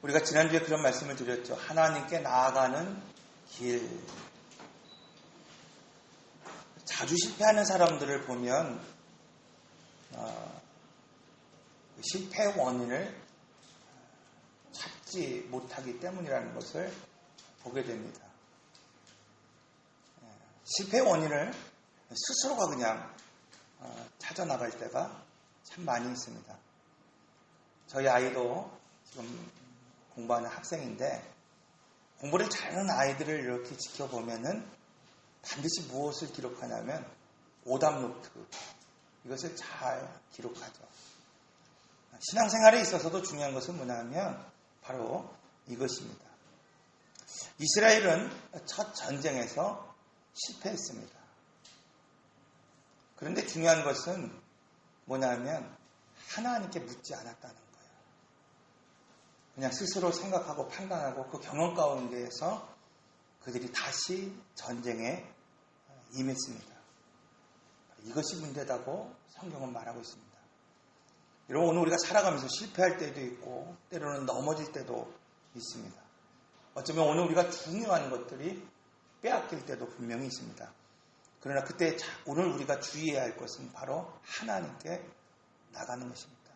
우리가 지난주에 그런 말씀을 드렸죠. 하나님께 나아가는 길. 자주 실패하는 사람들을 보면 실패의 원인을 찾지 못하기 때문이라는 것을 보게 됩니다. 실패의 원인을 스스로가 그냥 찾아나갈 때가 참 많이 있습니다. 저희 아이도 지금 공부하는 학생인데 공부를 잘하는 아이들을 이렇게 지켜보면은 반드시 무엇을 기록하냐면 오답 노트, 이것을 잘 기록하죠. 신앙생활에 있어서도 중요한 것은 뭐냐면 바로 이것입니다. 이스라엘은 첫 전쟁에서 실패했습니다. 그런데 중요한 것은 뭐냐면 하나님께 묻지 않았다는 거예요. 그냥 스스로 생각하고 판단하고 그 경험 가운데에서 그들이 다시 전쟁에 임했습니다. 이것이 문제다고 성경은 말하고 있습니다. 여러분, 오늘 우리가 살아가면서 실패할 때도 있고 때로는 넘어질 때도 있습니다. 어쩌면 오늘 우리가 중요한 것들이 빼앗길 때도 분명히 있습니다. 그러나 그때 오늘 우리가 주의해야 할 것은 바로 하나님께 나가는 것입니다.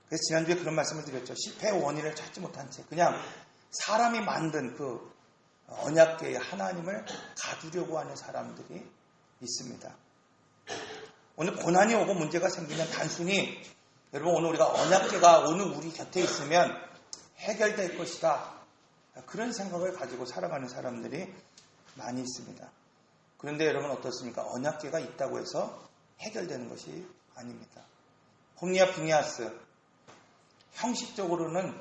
그래서 지난주에 그런 말씀을 드렸죠. 실패의 원인을 찾지 못한 채 그냥 사람이 만든 그 언약궤의 하나님을 가두려고 하는 사람들이 있습니다. 오늘 고난이 오고 문제가 생기면 단순히 여러분 오늘 우리가 언약궤가 오늘 우리 곁에 있으면 해결될 것이다, 그런 생각을 가지고 살아가는 사람들이 많이 있습니다. 그런데 여러분 어떻습니까? 언약궤가 있다고 해서 해결되는 것이 아닙니다. 홈리와 비니아스, 형식적으로는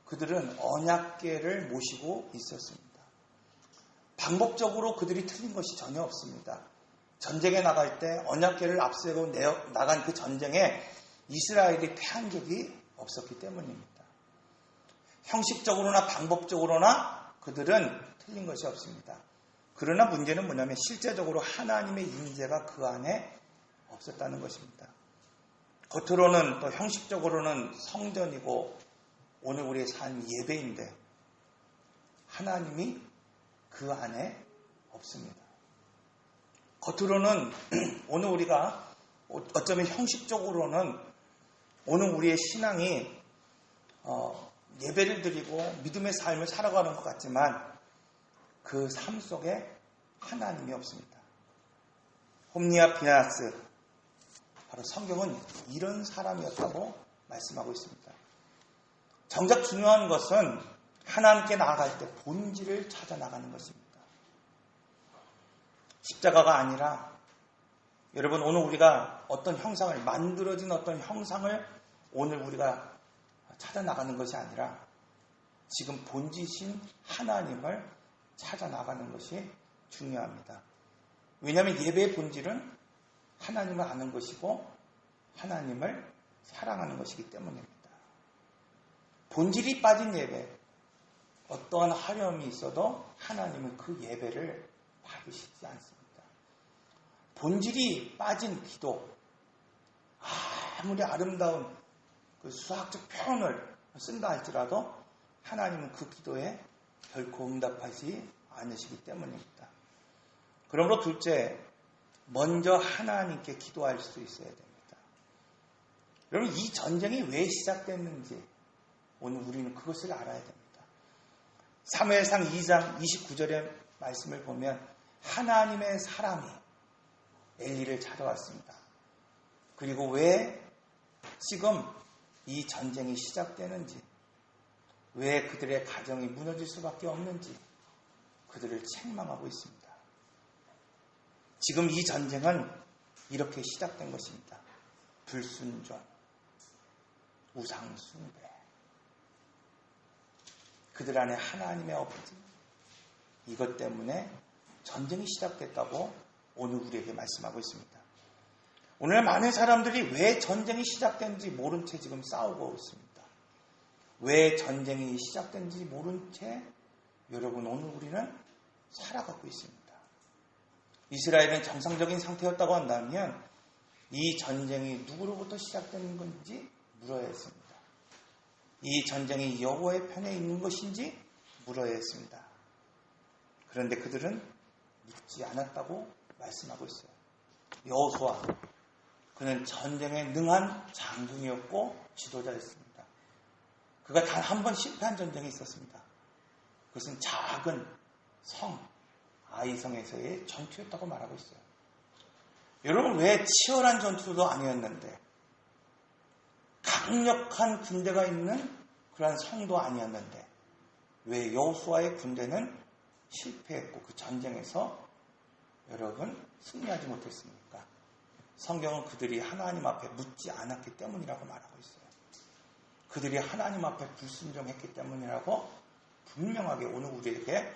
그들은 언약궤를 모시고 있었습니다. 방법적으로 그들이 틀린 것이 전혀 없습니다. 전쟁에 나갈 때 언약궤를 앞세우고 나간 그 전쟁에 이스라엘이 패한 적이 없었기 때문입니다. 형식적으로나 방법적으로나 그들은 틀린 것이 없습니다. 그러나 문제는 뭐냐면 실제적으로 하나님의 임재가 그 안에 없었다는 것입니다. 겉으로는 또 형식적으로는 성전이고 오늘 우리의 삶이 예배인데 하나님이 그 안에 없습니다. 겉으로는 오늘 우리가 어쩌면 형식적으로는 오늘 우리의 신앙이 예배를 드리고 믿음의 삶을 살아가는 것 같지만 그 삶 속에 하나님이 없습니다. 홈리와 비나스, 바로 성경은 이런 사람이었다고 말씀하고 있습니다. 정작 중요한 것은 하나님께 나아갈 때 본질을 찾아 나가는 것입니다. 십자가가 아니라 여러분 오늘 우리가 어떤 형상을 만들어진 어떤 형상을 오늘 우리가 찾아 나가는 것이 아니라 지금 본질이신 하나님을 찾아 나가는 것이 중요합니다. 왜냐하면 예배의 본질은 하나님을 아는 것이고 하나님을 사랑하는 것이기 때문입니다. 본질이 빠진 예배, 어떠한 화려함이 있어도 하나님은 그 예배를 받으시지 않습니다. 본질이 빠진 기도, 아무리 아름다운 그 수학적 표현을 쓴다 할지라도 하나님은 그 기도에 결코 응답하지 않으시기 때문입니다. 그러므로 둘째, 먼저 하나님께 기도할 수 있어야 됩니다. 여러분, 이 전쟁이 왜 시작됐는지 오늘 우리는 그것을 알아야 됩니다. 사무엘상 2장 29절의 말씀을 보면 하나님의 사람이 엘리를 찾아왔습니다. 그리고 왜 지금 이 전쟁이 시작되는지, 왜 그들의 가정이 무너질 수밖에 없는지 그들을 책망하고 있습니다. 지금 이 전쟁은 이렇게 시작된 것입니다. 불순종, 우상숭배, 그들 안에 하나님의 없음, 이것 때문에 전쟁이 시작됐다고 오늘 우리에게 말씀하고 있습니다. 오늘 많은 사람들이 왜 전쟁이 시작된지 모른 채 지금 싸우고 있습니다. 왜 전쟁이 시작된지 모른 채 여러분 오늘 우리는 살아가고 있습니다. 이스라엘은 정상적인 상태였다고 한다면 이 전쟁이 누구로부터 시작된 건지 물어야 했습니다. 이 전쟁이 여호와의 편에 있는 것인지 물어야 했습니다. 그런데 그들은 묻지 않았다고 말씀하고 있어요. 여호수아, 그는 전쟁에 능한 장군이었고 지도자였습니다. 그가 단 한 번 실패한 전쟁이 있었습니다. 그것은 작은 성, 아이성에서의 전투였다고 말하고 있어요. 여러분, 왜 치열한 전투도 아니었는데, 강력한 군대가 있는 그러한 성도 아니었는데, 왜 여호수아의 군대는 실패했고 그 전쟁에서 여러분 승리하지 못했습니까? 성경은 그들이 하나님 앞에 묻지 않았기 때문이라고 말하고 있어요. 그들이 하나님 앞에 불순종했기 때문이라고 분명하게 오늘 우리에게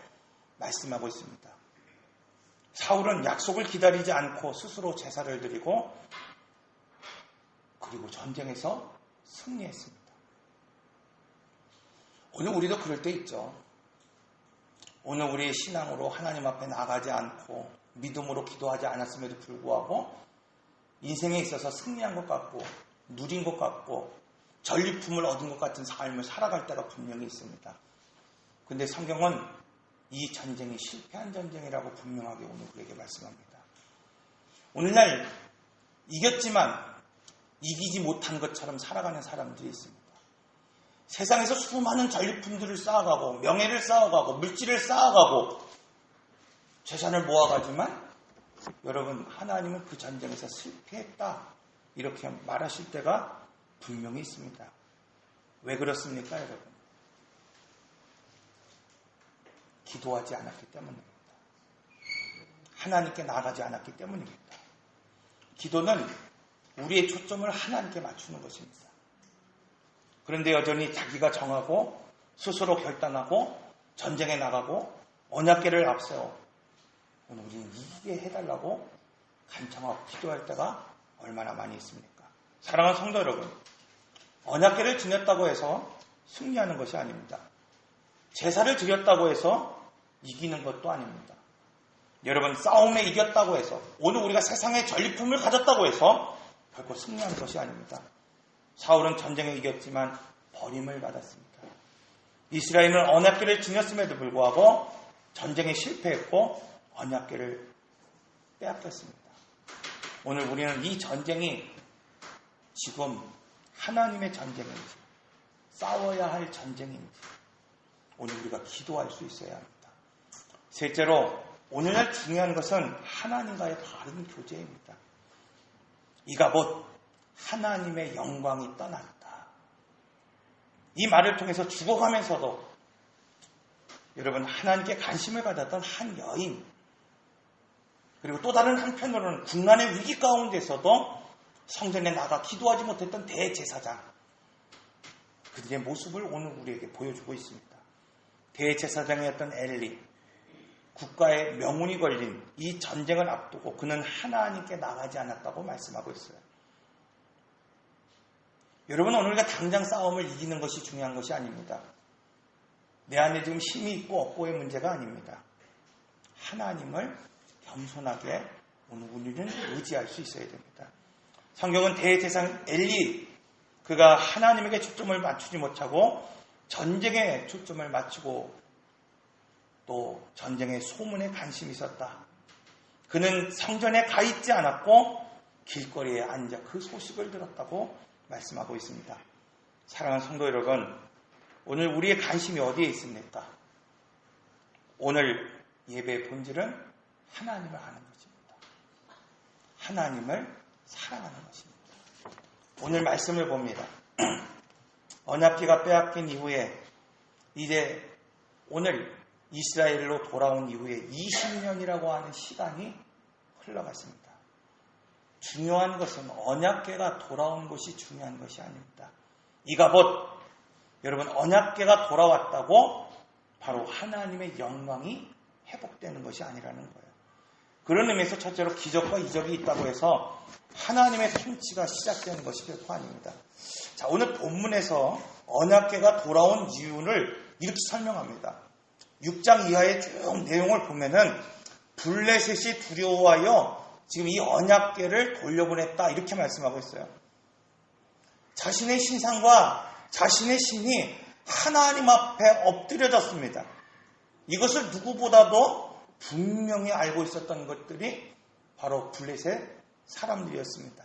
말씀하고 있습니다. 사울은 약속을 기다리지 않고 스스로 제사를 드리고 그리고 전쟁에서 승리했습니다. 오늘 우리도 그럴 때 있죠. 오늘 우리의 신앙으로 하나님 앞에 나가지 않고 믿음으로 기도하지 않았음에도 불구하고 인생에 있어서 승리한 것 같고 누린 것 같고 전리품을 얻은 것 같은 삶을 살아갈 때가 분명히 있습니다. 근데 성경은 이 전쟁이 실패한 전쟁이라고 분명하게 오늘 우리에게 말씀합니다. 오늘날 이겼지만 이기지 못한 것처럼 살아가는 사람들이 있습니다. 세상에서 수많은 전리품들을 쌓아가고 명예를 쌓아가고 물질을 쌓아가고 재산을 모아가지만 여러분, 하나님은 그 전쟁에서 실패했다 이렇게 말하실 때가 분명히 있습니다. 왜 그렇습니까, 여러분? 기도하지 않았기 때문입니다. 하나님께 나가지 않았기 때문입니다. 기도는 우리의 초점을 하나님께 맞추는 것입니다. 그런데 여전히 자기가 정하고 스스로 결단하고 전쟁에 나가고 언약궤를 앞세워 오늘 우리는 이기게 해달라고 간청하고 기도할 때가 얼마나 많이 있습니까? 사랑하는 성도 여러분, 언약궤를 지녔다고 해서 승리하는 것이 아닙니다. 제사를 드렸다고 해서 이기는 것도 아닙니다. 여러분, 싸움에 이겼다고 해서 오늘 우리가 세상의 전리품을 가졌다고 해서 결코 승리하는 것이 아닙니다. 사울은 전쟁에 이겼지만 버림을 받았습니다. 이스라엘은 언약궤를 지녔음에도 불구하고 전쟁에 실패했고 언약궤를 빼앗겼습니다. 오늘 우리는 이 전쟁이 지금 하나님의 전쟁인지 싸워야 할 전쟁인지 오늘 우리가 기도할 수 있어야 합니다. 셋째로 오늘날 중요한 것은 하나님과의 바른 교제입니다. 이가 곧 하나님의 영광이 떠났다. 이 말을 통해서 죽어가면서도 여러분, 하나님께 관심을 가졌던 한 여인, 그리고 또 다른 한편으로는 국난의 위기 가운데서도 성전에 나가 기도하지 못했던 대제사장, 그들의 모습을 오늘 우리에게 보여주고 있습니다. 대제사장이었던 엘리, 국가의 명운이 걸린 이 전쟁을 앞두고 그는 하나님께 나가지 않았다고 말씀하고 있어요. 여러분, 오늘 우리가 당장 싸움을 이기는 것이 중요한 것이 아닙니다. 내 안에 지금 힘이 있고 없고의 문제가 아닙니다. 하나님을 겸손하게 오늘 우리는 의지할 수 있어야 됩니다. 성경은 대제사장 엘리, 그가 하나님에게 초점을 맞추지 못하고 전쟁에 초점을 맞추고 또 전쟁의 소문에 관심이 있었다. 그는 성전에 가 있지 않았고 길거리에 앉아 그 소식을 들었다고 말씀하고 있습니다. 사랑하는 성도 여러분, 오늘 우리의 관심이 어디에 있습니까? 오늘 예배의 본질은 하나님을 아는 것입니다. 하나님을 사랑하는 것입니다. 오늘 말씀을 봅니다. 언약궤가 빼앗긴 이후에 이제 오늘 이스라엘로 돌아온 이후에 20년이라고 하는 시간이 흘러갔습니다. 중요한 것은 언약궤가 돌아온 것이 중요한 것이 아닙니다. 이가 곧 여러분, 언약궤가 돌아왔다고 바로 하나님의 영광이 회복되는 것이 아니라는 거예요. 그런 의미에서 첫째로 기적과 이적이 있다고 해서 하나님의 통치가 시작되는 것이 결코 아닙니다. 자, 오늘 본문에서 언약궤가 돌아온 이유를 이렇게 설명합니다. 6장 이하의 쭉 내용을 보면은 블레셋이 두려워하여 지금 이 언약궤를 돌려보냈다 이렇게 말씀하고 있어요. 자신의 신상과 자신의 신이 하나님 앞에 엎드려졌습니다. 이것을 누구보다도 분명히 알고 있었던 것들이 바로 블레셋 사람들이었습니다.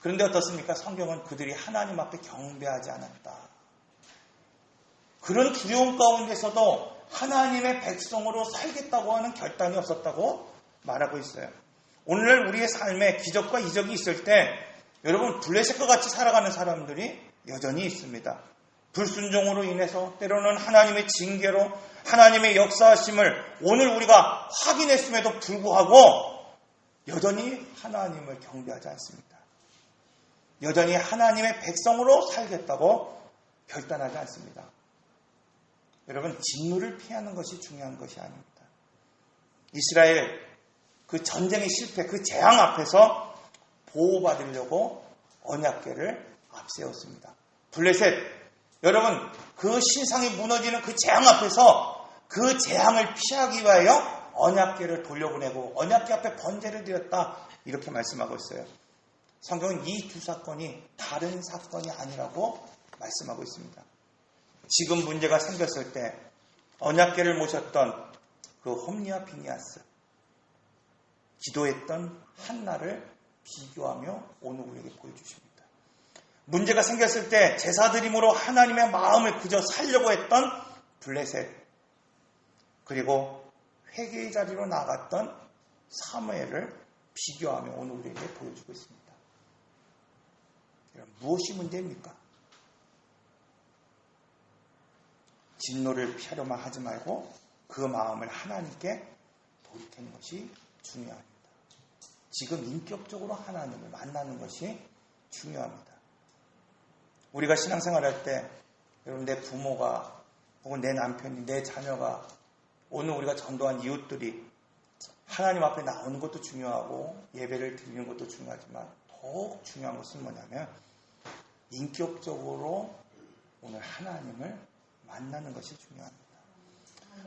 그런데 어떻습니까? 성경은 그들이 하나님 앞에 경배하지 않았다. 그런 두려움 가운데서도 하나님의 백성으로 살겠다고 하는 결단이 없었다고 말하고 있어요. 오늘날 우리의 삶에 기적과 이적이 있을 때 여러분 블레셋과 같이 살아가는 사람들이 여전히 있습니다. 불순종으로 인해서 때로는 하나님의 징계로 하나님의 역사하심을 오늘 우리가 확인했음에도 불구하고 여전히 하나님을 경배하지 않습니다. 여전히 하나님의 백성으로 살겠다고 결단하지 않습니다. 여러분, 진노를 피하는 것이 중요한 것이 아닙니다. 이스라엘 그 전쟁의 실패, 그 재앙 앞에서 보호받으려고 언약궤를 앞세웠습니다. 블레셋, 여러분, 그 신상이 무너지는 그 재앙 앞에서 그 재앙을 피하기 위하여 언약궤를 돌려보내고 언약궤 앞에 번제를 드렸다. 이렇게 말씀하고 있어요. 성경은 이 두 사건이 다른 사건이 아니라고 말씀하고 있습니다. 지금 문제가 생겼을 때 언약궤를 모셨던 그 홈리와 비니아스, 기도했던 한나를 비교하며 오늘 우리에게 보여주십니다. 문제가 생겼을 때 제사드림으로 하나님의 마음을 그저 살려고 했던 블레셋, 그리고 회개의 자리로 나갔던 사무엘을 비교하며 오늘 우리에게 보여주고 있습니다. 무엇이 문제입니까? 진노를 피하려만 하지 말고 그 마음을 하나님께 돌이키는 것이 중요합니다. 지금 인격적으로 하나님을 만나는 것이 중요합니다. 우리가 신앙생활할 때 여러분 내 부모가 혹은 내 남편이 내 자녀가 오늘 우리가 전도한 이웃들이 하나님 앞에 나오는 것도 중요하고 예배를 드리는 것도 중요하지만 더욱 중요한 것은 뭐냐면 인격적으로 오늘 하나님을 만나는 것이 중요합니다.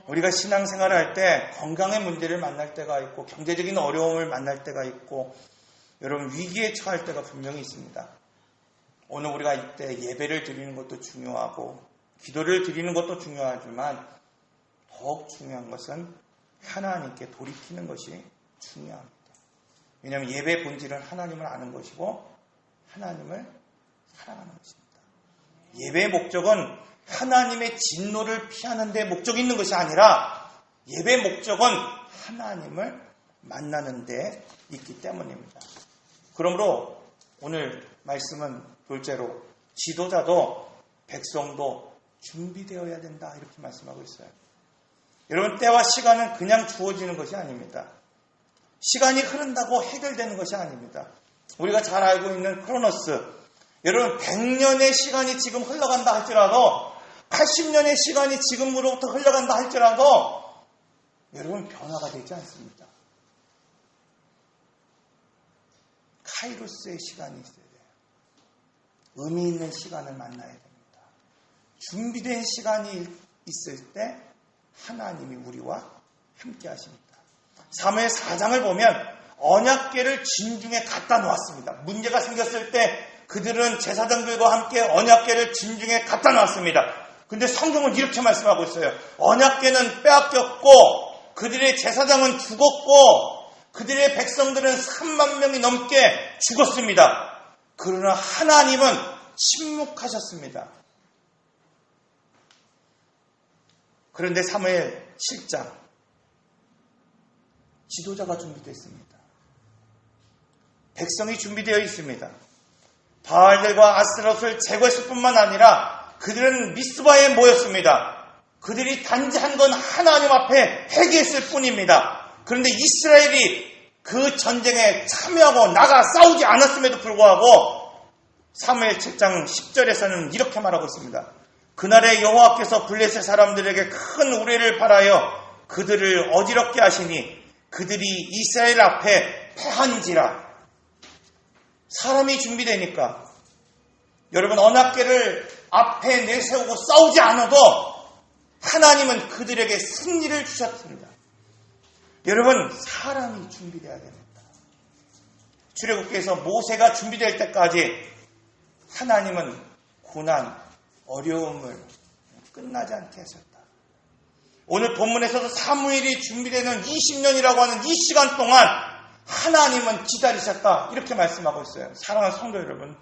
우리가 신앙생활을 할 때 건강의 문제를 만날 때가 있고 경제적인 어려움을 만날 때가 있고 여러분 위기에 처할 때가 분명히 있습니다. 오늘 우리가 이때 예배를 드리는 것도 중요하고 기도를 드리는 것도 중요하지만 더욱 중요한 것은 하나님께 돌이키는 것이 중요합니다. 왜냐하면 예배의 본질은 하나님을 아는 것이고 하나님을 사랑하는 것입니다. 예배의 목적은 하나님의 진노를 피하는 데 목적이 있는 것이 아니라 예배의 목적은 하나님을 만나는 데 있기 때문입니다. 그러므로 오늘 말씀은 둘째로 지도자도 백성도 준비되어야 된다 이렇게 말씀하고 있어요. 여러분 때와 시간은 그냥 주어지는 것이 아닙니다. 시간이 흐른다고 해결되는 것이 아닙니다. 우리가 잘 알고 있는 크로노스, 여러분 100년의 시간이 지금 흘러간다 할지라도 80년의 시간이 지금으로부터 흘러간다 할지라도 여러분 변화가 되지 않습니다. 카이로스의 시간이 있어야 돼요. 의미 있는 시간을 만나야 됩니다. 준비된 시간이 있을 때 하나님이 우리와 함께 하십니다. 사무엘 4장을 보면 언약궤를 진중에 갖다 놓았습니다. 문제가 생겼을 때 그들은 제사장들과 함께 언약궤를 진중에 갖다 놓았습니다. 근데 성경은 이렇게 말씀하고 있어요. 언약궤는 빼앗겼고 그들의 제사장은 죽었고 그들의 백성들은 3만 명이 넘게 죽었습니다. 그러나 하나님은 침묵하셨습니다. 그런데 사무엘 7장 지도자가 준비되어 있습니다. 백성이 준비되어 있습니다. 바알들과 아스타롯을 제거했을 뿐만 아니라 그들은 미스바에 모였습니다. 그들이 단지 한 건 하나님 앞에 회개했을 뿐입니다. 그런데 이스라엘이 그 전쟁에 참여하고 나가 싸우지 않았음에도 불구하고 사무엘 7장 10절에서는 이렇게 말하고 있습니다. 그날에 여호와께서 블레셋 사람들에게 큰 우레를 발하여 그들을 어지럽게 하시니 그들이 이스라엘 앞에 패한지라. 사람이 준비되니까 여러분 언약궤를 앞에 내세우고 싸우지 않아도 하나님은 그들에게 승리를 주셨습니다. 여러분 사람이 준비되어야 됩니다. 출애굽기에서 모세가 준비될 때까지 하나님은 고난, 어려움을 끝나지 않게 하셨다. 오늘 본문에서도 사무엘이 준비되는 20년이라고 하는 이 시간 동안 하나님은 기다리셨다. 이렇게 말씀하고 있어요. 사랑하는 성도 여러분,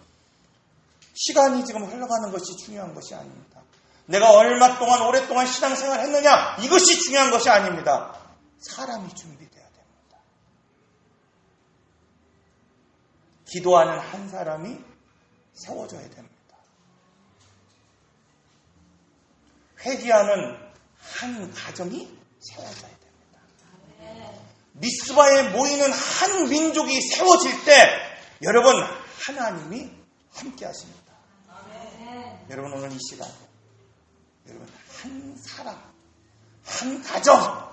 시간이 지금 흘러가는 것이 중요한 것이 아닙니다. 내가 얼마 동안 오랫동안 신앙생활을 했느냐, 이것이 중요한 것이 아닙니다. 사람이 준비돼야 됩니다. 기도하는 한 사람이 세워져야 됩니다. 회개하는 한 가정이 세워져야 됩니다. 미스바에 모이는 한 민족이 세워질 때 여러분 하나님이 함께 하십니다. 여러분 오늘 이 시간 여러분 한 사람, 한 가정,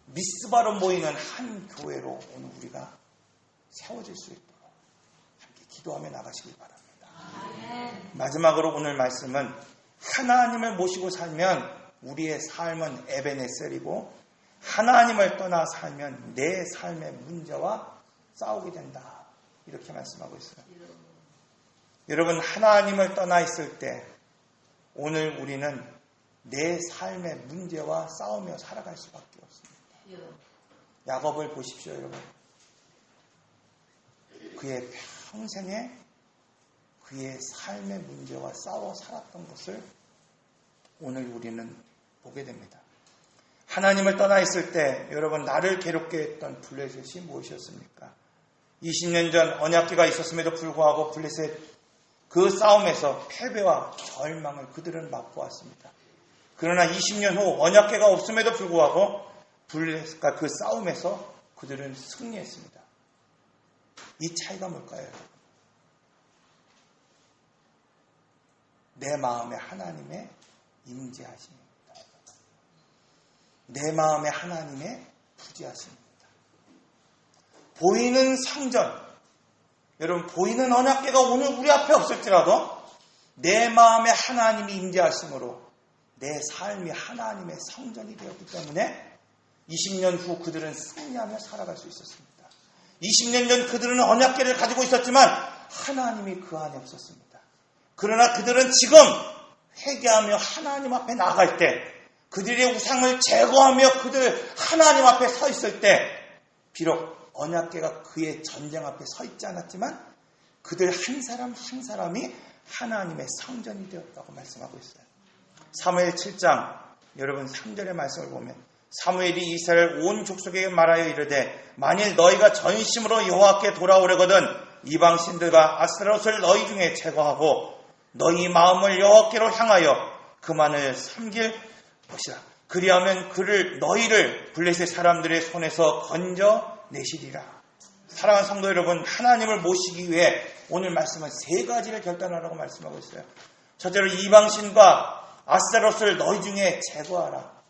미스바로 모이는 한 교회로 오늘 우리가 세워질 수 있도록 함께 기도하며 나가시길 바랍니다. 마지막으로 오늘 말씀은 하나님을 모시고 살면 우리의 삶은 에베네셀이고 하나님을 떠나 살면 내 삶의 문제와 싸우게 된다. 이렇게 말씀하고 있어요. 여러분 하나님을 떠나 있을 때 오늘 우리는 내 삶의 문제와 싸우며 살아갈 수밖에 없습니다. 야곱을 보십시오, 여러분. 그의 평생에 그의 삶의 문제와 싸워 살았던 것을 오늘 우리는 보게 됩니다. 하나님을 떠나 있을 때 여러분 나를 괴롭게 했던 블레셋이 무엇이었습니까? 20년 전 언약궤가 있었음에도 불구하고 블레셋 그 싸움에서 패배와 절망을 그들은 맛보았습니다. 그러나 20년 후 언약궤가 없음에도 불구하고 블레셋과 그 싸움에서 그들은 승리했습니다. 이 차이가 뭘까요? 내 마음에 하나님의 임재하심입니다. 내 마음에 하나님의 부재하심입니다. 보이는 성전, 여러분 보이는 언약궤가 오늘 우리 앞에 없을지라도 내 마음에 하나님이 임재하심으로 내 삶이 하나님의 성전이 되었기 때문에 20년 후 그들은 승리하며 살아갈 수 있었습니다. 20년 전 그들은 언약궤를 가지고 있었지만 하나님이 그 안에 없었습니다. 그러나 그들은 지금 회개하며 하나님 앞에 나갈 때 그들의 우상을 제거하며 그들 하나님 앞에 서 있을 때 비록 언약궤가 그의 전쟁 앞에 서 있지 않았지만 그들 한 사람 한 사람이 하나님의 성전이 되었다고 말씀하고 있어요. 사무엘 7장 여러분 3절의 말씀을 보면 사무엘이 이스라엘 온 족속에게 말하여 이르되 만일 너희가 전심으로 여호와께 돌아오려거든 이방 신들과 아스타롯을 너희 중에 제거하고 너희 마음을 여호와께로 향하여 그만을 섬길 것이라. 그리하면 너희를 블레셋 사람들의 손에서 건져내시리라. 사랑하는 성도 여러분, 하나님을 모시기 위해 오늘 말씀은 세 가지를 결단하라고 말씀하고 있어요. 첫째로 이방신과 아스타롯을 너희 중에 제거하라.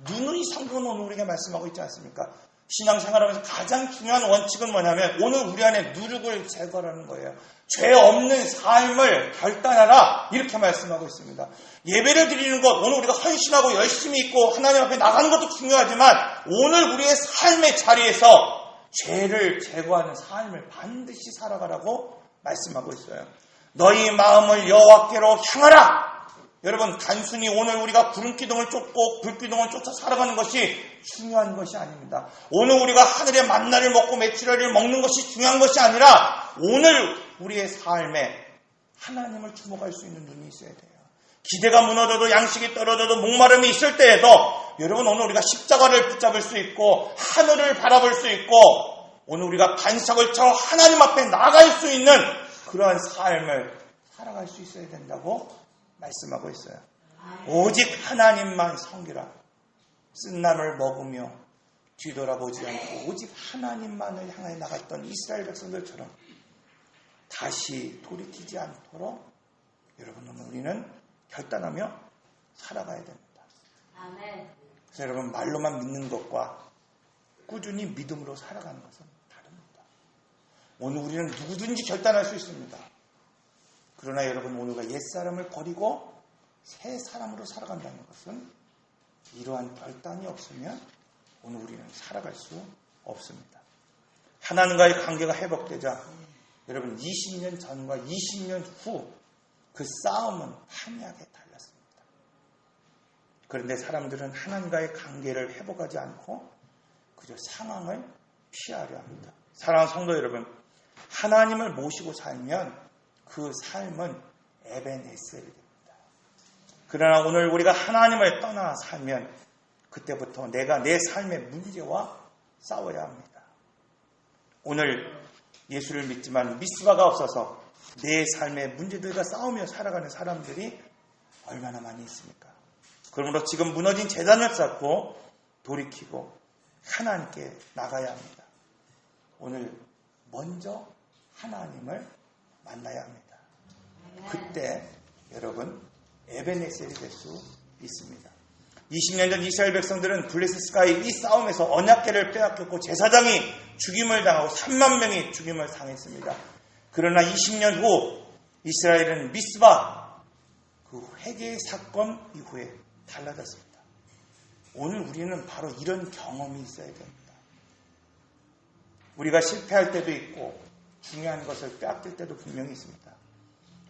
누누이 성경은 오늘 우리에게 말씀하고 있지 않습니까? 신앙생활하면서 가장 중요한 원칙은 뭐냐면 오늘 우리 안에 누룩을 제거하라는 거예요. 죄 없는 삶을 결단하라 이렇게 말씀하고 있습니다. 예배를 드리는 것, 오늘 우리가 헌신하고 열심히 있고 하나님 앞에 나가는 것도 중요하지만 오늘 우리의 삶의 자리에서 죄를 제거하는 삶을 반드시 살아가라고 말씀하고 있어요. 너희 마음을 여호와께로 향하라. 여러분 단순히 오늘 우리가 구름기둥을 쫓고 불기둥을 쫓아 살아가는 것이 중요한 것이 아닙니다. 오늘 우리가 하늘의 만나를 먹고 메추라기를 먹는 것이 중요한 것이 아니라 오늘 우리의 삶에 하나님을 주목할 수 있는 눈이 있어야 돼요. 기대가 무너져도 양식이 떨어져도 목마름이 있을 때에도 여러분 오늘 우리가 십자가를 붙잡을 수 있고 하늘을 바라볼 수 있고 오늘 우리가 반석을 쳐 하나님 앞에 나갈 수 있는 그러한 삶을 살아갈 수 있어야 된다고 말씀하고 있어요. 오직 하나님만 섬기라. 쓴나물 먹으며 뒤돌아보지 않고 오직 하나님만을 향해 나갔던 이스라엘 백성들처럼 다시 돌이키지 않도록 여러분 오늘 우리는 결단하며 살아가야 됩니다. 아멘. 그래서 여러분 말로만 믿는 것과 꾸준히 믿음으로 살아가는 것은 다릅니다. 오늘 우리는 누구든지 결단할 수 있습니다. 그러나 여러분 오늘과 옛사람을 버리고 새 사람으로 살아간다는 것은 이러한 결단이 없으면 오늘 우리는 살아갈 수 없습니다. 하나님과의 관계가 회복되자 여러분 20년 전과 20년 후 그 싸움은 한약에 달렸습니다. 그런데 사람들은 하나님과의 관계를 회복하지 않고 그저 상황을 피하려 합니다. 사랑하는 성도 여러분, 하나님을 모시고 살면 그 삶은 에벤에셀이 됩니다. 그러나 오늘 우리가 하나님을 떠나 살면 그때부터 내가 내 삶의 문제와 싸워야 합니다. 오늘 예수를 믿지만 미스바가 없어서 내 삶의 문제들과 싸우며 살아가는 사람들이 얼마나 많이 있습니까? 그러므로 지금 무너진 재단을 쌓고 돌이키고 하나님께 나가야 합니다. 오늘 먼저 하나님을 만나야 합니다. 그때 여러분 에벤에셀이 될 수 있습니다. 20년 전 이스라엘 백성들은 블레셋스가의 이 싸움에서 언약궤를 빼앗겼고 제사장이 죽임을 당하고 3만 명이 죽임을 당했습니다. 그러나 20년 후 이스라엘은 미스바 그 회개의 사건 이후에 달라졌습니다. 오늘 우리는 바로 이런 경험이 있어야 됩니다. 우리가 실패할 때도 있고 중요한 것을 빼앗길 때도 분명히 있습니다.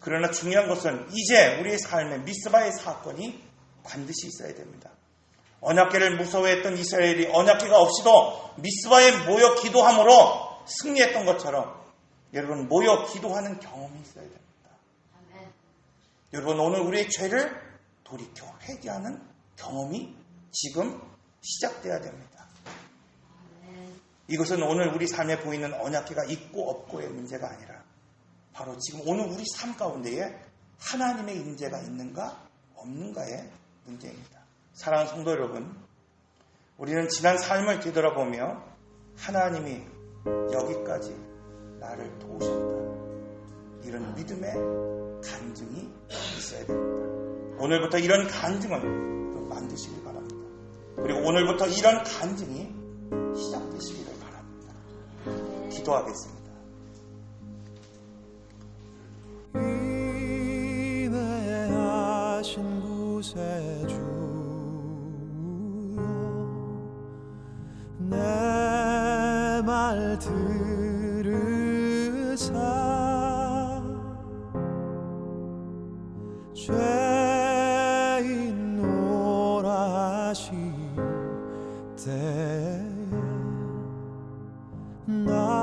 그러나 중요한 것은 이제 우리의 삶에 미스바의 사건이 반드시 있어야 됩니다. 언약궤를 무서워했던 이스라엘이 언약궤가 없이도 미스바에 모여 기도함으로 승리했던 것처럼 여러분 모여 기도하는 경험이 있어야 됩니다. 아멘. 여러분 오늘 우리의 죄를 돌이켜 회개하는 경험이 지금 시작돼야 됩니다. 아멘. 이것은 오늘 우리 삶에 보이는 언약궤가 있고 없고의 문제가 아니라 바로 지금 오늘 우리 삶 가운데에 하나님의 임재가 있는가 없는가의 문제입니다. 사랑하는 성도 여러분, 우리는 지난 삶을 뒤돌아보며 하나님이 여기까지 나를 도우셨다, 이런 믿음의 간증이 있어야 됩니다. 오늘부터 이런 간증을 만드시길 바랍니다. 그리고 오늘부터 이런 간증이 시작되시기를 바랍니다. 기도하겠습니다. 인내하신 곳에 주여 내 말 들으사 죄인노라 하실 때에 나